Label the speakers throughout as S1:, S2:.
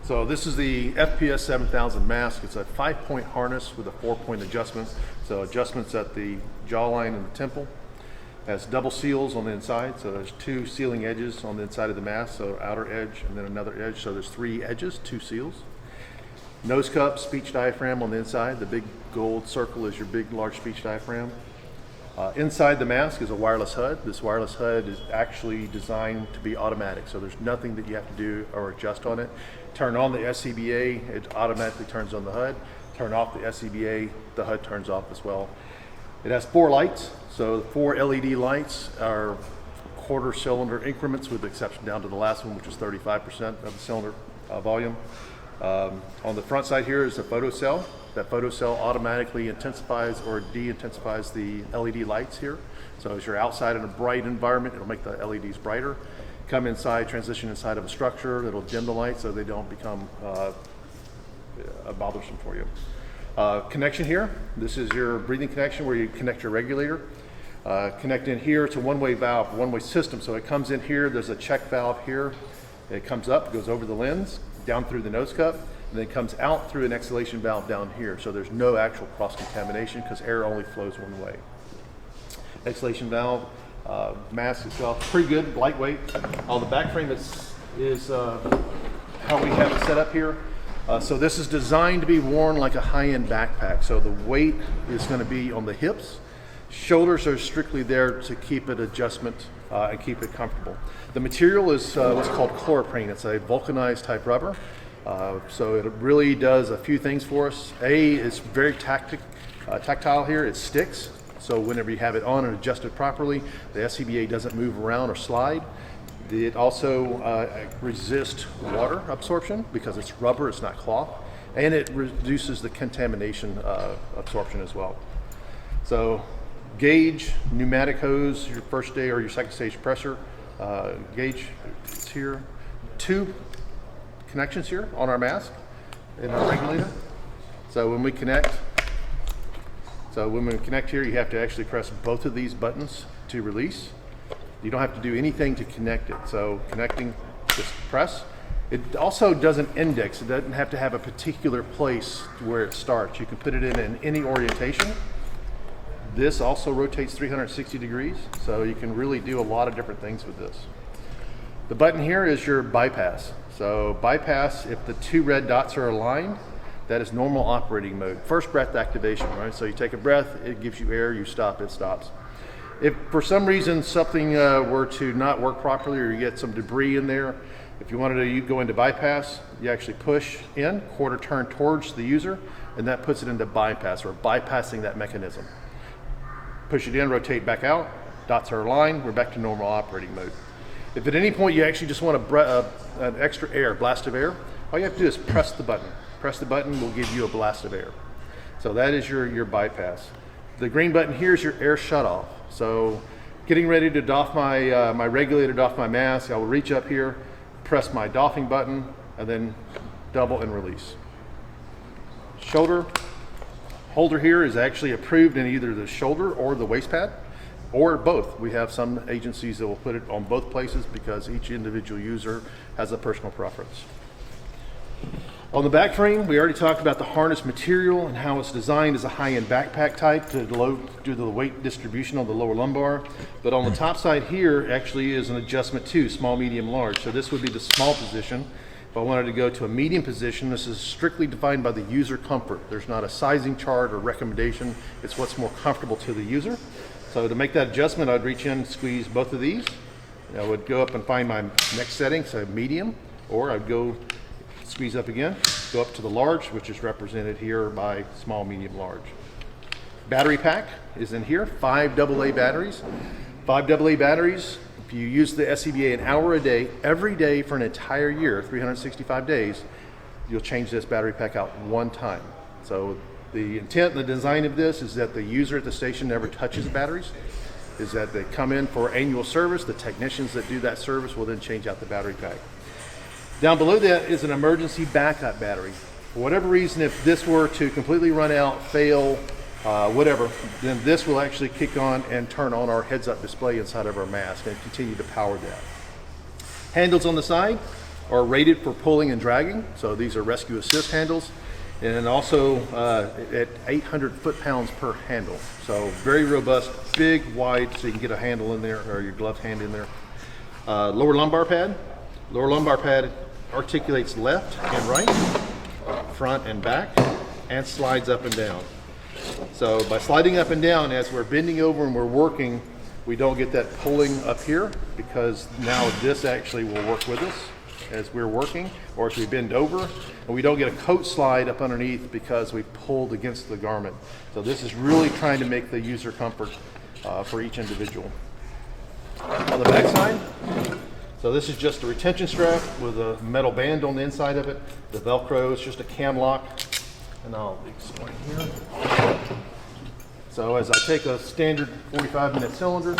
S1: So this is the FPS 7000 mask. It's a 5-point harness with a 4-point adjustment. So adjustments at the jawline and the temple. It has double seals on the inside. So there's 2 sealing edges on the inside of the mask. So outer edge and then another edge. So there's 3 edges, 2 seals. Nose cup, speech diaphragm on the inside. The big gold circle is your big, large speech diaphragm. Inside the mask is a wireless HUD. This wireless HUD is actually designed to be automatic, so there's nothing that you have to do or adjust on it. Turn on the SCBA, it automatically turns on the HUD. Turn off the SCBA, the HUD turns off as well. It has 4 lights, so the 4 LED lights are quarter cylinder increments with the exception down to the last one, which is 35% of the cylinder volume. On the front side here is a photo cell. That photo cell automatically intensifies or de-intensifies the LED lights here. So as you're outside in a bright environment, it'll make the LEDs brighter. Come inside, transition inside of a structure, it'll dim the lights so they don't become bothersome for you. Connection here, this is your breathing connection where you connect your regulator. Connect in here, it's a one-way valve, one-way system. So it comes in here, there's a check valve here. It comes up, goes over the lens, down through the nose cup, and then comes out through an exhalation valve down here. So there's no actual cross-contamination because air only flows one way. Exhalation valve, mask itself, pretty good, lightweight. On the back frame is how we have it set up here. So this is designed to be worn like a high-end backpack. So the weight is going to be on the hips. Shoulders are strictly there to keep it adjustment and keep it comfortable. The material is what's called chloroprene. It's a vulcanized type rubber. So it really does a few things for us. It's very tactile here. It sticks. So whenever you have it on and adjusted properly, the SCBA doesn't move around or slide. It also resists water absorption because it's rubber, it's not cloth. And it reduces the contamination absorption as well. So gauge, pneumatic hose, your first day or your second stage pressure gauge is here. 2 connections here on our mask and our regulator. So when we connect here, you have to actually press both of these buttons to release. You don't have to do anything to connect it. So connecting, just press. It also doesn't index. It doesn't have to have a particular place where it starts. You can put it in any orientation. This also rotates 360 degrees, so you can really do a lot of different things with this. The button here is your bypass. So bypass, if the 2 red dots are aligned, that is normal operating mode. First breath activation, right? So you take a breath, it gives you air, you stop, it stops. If for some reason something were to not work properly or you get some debris in there, if you wanted to go into bypass, you actually push in, quarter turn towards the user, and that puts it into bypass or bypassing that mechanism. Push it in, rotate back out, dots are aligned, we're back to normal operating mode. If at any point you actually just want an extra air, blast of air, all you have to do is press the button. Press the button will give you a blast of air. So that is your bypass. The green button here is your air shutoff. So getting ready to doff my regulator, doff my mask, I will reach up here, press my doffing button, and then double and release. Shoulder holder here is actually approved in either the shoulder or the waist pad, or both. We have some agencies that will put it on both places because each individual user has a personal preference. On the back frame, we already talked about the harness material and how it's designed as a high-end backpack type to do the weight distribution on the lower lumbar. But on the top side here actually is an adjustment too, small, medium, large. So this would be the small position. If I wanted to go to a medium position, this is strictly defined by the user comfort. There's not a sizing chart or recommendation. It's what's more comfortable to the user. So to make that adjustment, I'd reach in, squeeze both of these. I would go up and find my next setting, so medium, or I'd go squeeze up again, go up to the large, which is represented here by small, medium, large. Battery pack is in here, 5 AA batteries. 5 AA batteries, if you use the SCBA an hour a day, every day for an entire year, 365 days, you'll change this battery pack out 1 time. So the intent and the design of this is that the user at the station never touches the batteries, is that they come in for annual service, the technicians that do that service will then change out the battery pack. Down below that is an emergency backup battery. For whatever reason, if this were to completely run out, fail, whatever, then this will actually kick on and turn on our heads-up display inside of our mask and continue to power that. Handles on the side, are rated for pulling and dragging. So these are rescue assist handles. And also at 800 foot-pounds per handle. So very robust, big, wide, so you can get a handle in there, or your gloved hand in there. Lower lumbar pad. Lower lumbar pad articulates left and right, front and back, and slides up and down. So by sliding up and down, as we're bending over and we're working, we don't get that pulling up here, because now this actually will work with us as we're working, or as we bend over, and we don't get a coat slide up underneath because we pulled against the garment. So this is really trying to make the user comfort for each individual. On the back side, so this is just a retention strap with a metal band on the inside of it. The Velcro is just a cam lock, and I'll explain here. So as I take a standard 45-minute cylinder,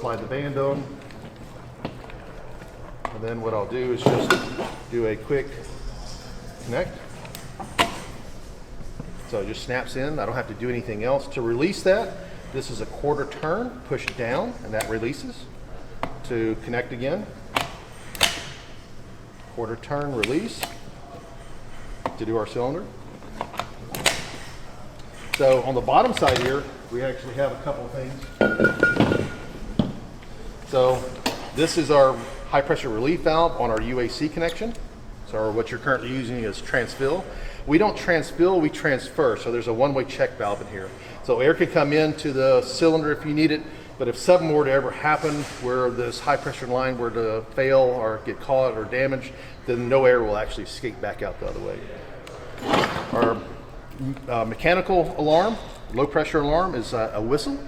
S1: slide the band on, and then what I'll do is just do a quick connect. So it just snaps in. I don't have to do anything else. To release that, this is a quarter turn, push down, and that releases. To connect again, quarter turn, release, to do our cylinder. So on the bottom side here, we actually have a couple of things. So this is our high pressure relief valve on our UAC connection. So what you're currently using is transfill. We don't transfill, we transfer. So there's a one-way check valve in here. So air can come into the cylinder if you need it, but if something were to ever happen where this high pressure line were to fail or get caught or damaged, then no air will actually escape back out the other way. Our mechanical alarm, low pressure alarm, is a whistle.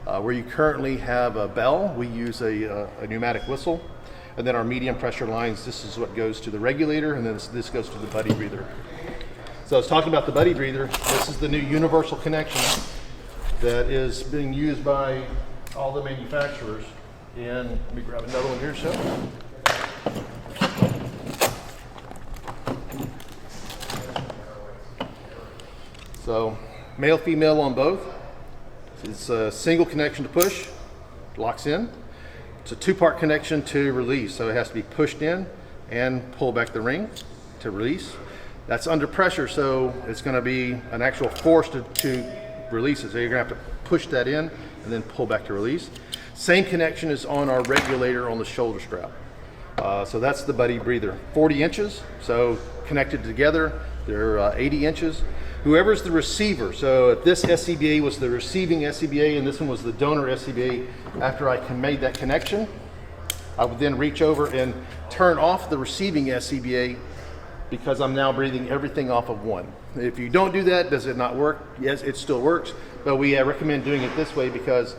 S1: Where you currently have a bell, we use a pneumatic whistle. And then our medium pressure lines, this is what goes to the regulator, and then this goes to the buddy breather. So I was talking about the buddy breather. This is the new universal connection that is being used by all the manufacturers. And let me grab another one here, So male, female on both. It's a single connection to push, locks in. It's a two-part connection to release, so it has to be pushed in and pull back the ring to release. That's under pressure, so it's going to be an actual force to release it. So you're going to have to push that in and then pull back to release. Same connection is on our regulator on the shoulder strap. So that's the buddy breather. 40 inches, so connected together, they're 80 inches. Whoever's the receiver, so if this SCBA was the receiving SCBA and this one was the donor SCBA, after I made that connection, I would then reach over and turn off the receiving SCBA, because I'm now breathing everything off of one. If you don't do that, does it not work? Yes, it still works, but we recommend doing it this way, because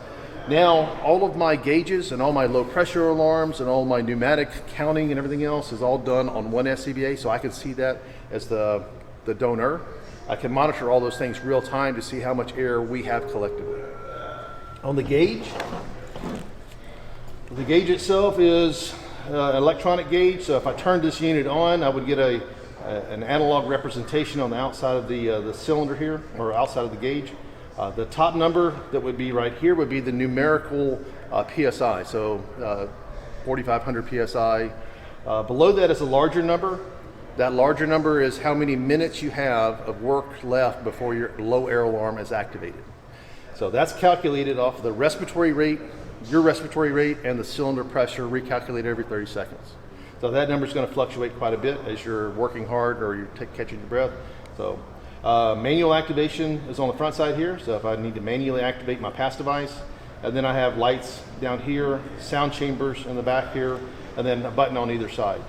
S1: now all of my gauges and all my low pressure alarms and all my pneumatic counting and everything else is all done on one SCBA, so I can see that as the donor. I can monitor all those things real time to see how much air we have collected. On the gauge itself is an electronic gauge. So if I turned this unit on, I would get an analog representation on the outside of the cylinder here, or outside of the gauge. The top number that would be right here would be the numerical PSI, so 4,500 PSI. Below that is a larger number. That larger number is how many minutes you have of work left before your low air alarm is activated. So that's calculated off the respiratory rate, your respiratory rate, and the cylinder pressure recalculated every 30 seconds. So that number is going to fluctuate quite a bit as you're working hard or you're catching your breath. So manual activation is on the front side here. So if I need to manually activate my pass device, and then I have lights down here, sound chambers in the back here, and then a button on either side.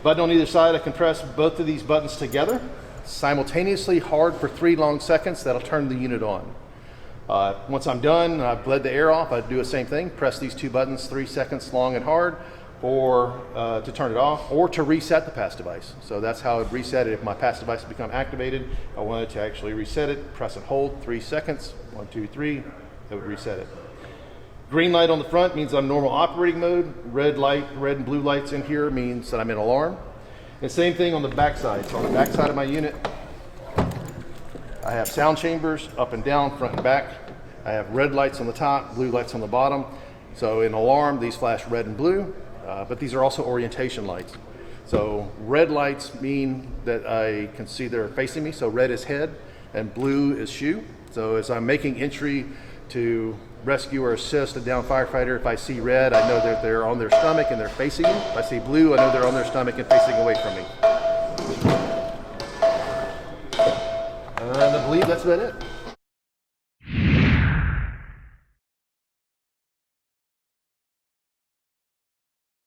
S1: Button on either side, I can press both of these buttons together simultaneously hard for 3 long seconds. That'll turn the unit on. Once I'm done, I've bled the air off, I do the same thing. Press these 2 buttons 3 seconds long and hard, or to turn it off, or to reset the pass device. So that's how I'd reset it. If my pass device has become activated, I wanted to actually reset it, press and hold 3 seconds, 1, 2, 3, it would reset it. Green light on the front means I'm normal operating mode. Red and blue lights in here means that I'm in alarm. And same thing on the back side. So on the back side of my unit, I have sound chambers up and down, front and back. I have red lights on the top, blue lights on the bottom. So in alarm, these flash red and blue, but these are also orientation lights. So red lights mean that I can see they're facing me. So red is head and blue is shoe. So as I'm making entry to rescue or assist a downed firefighter, if I see red, I know that they're on their stomach and they're facing me. If I see blue, I know they're on their stomach and facing away from me. And I believe that's about it.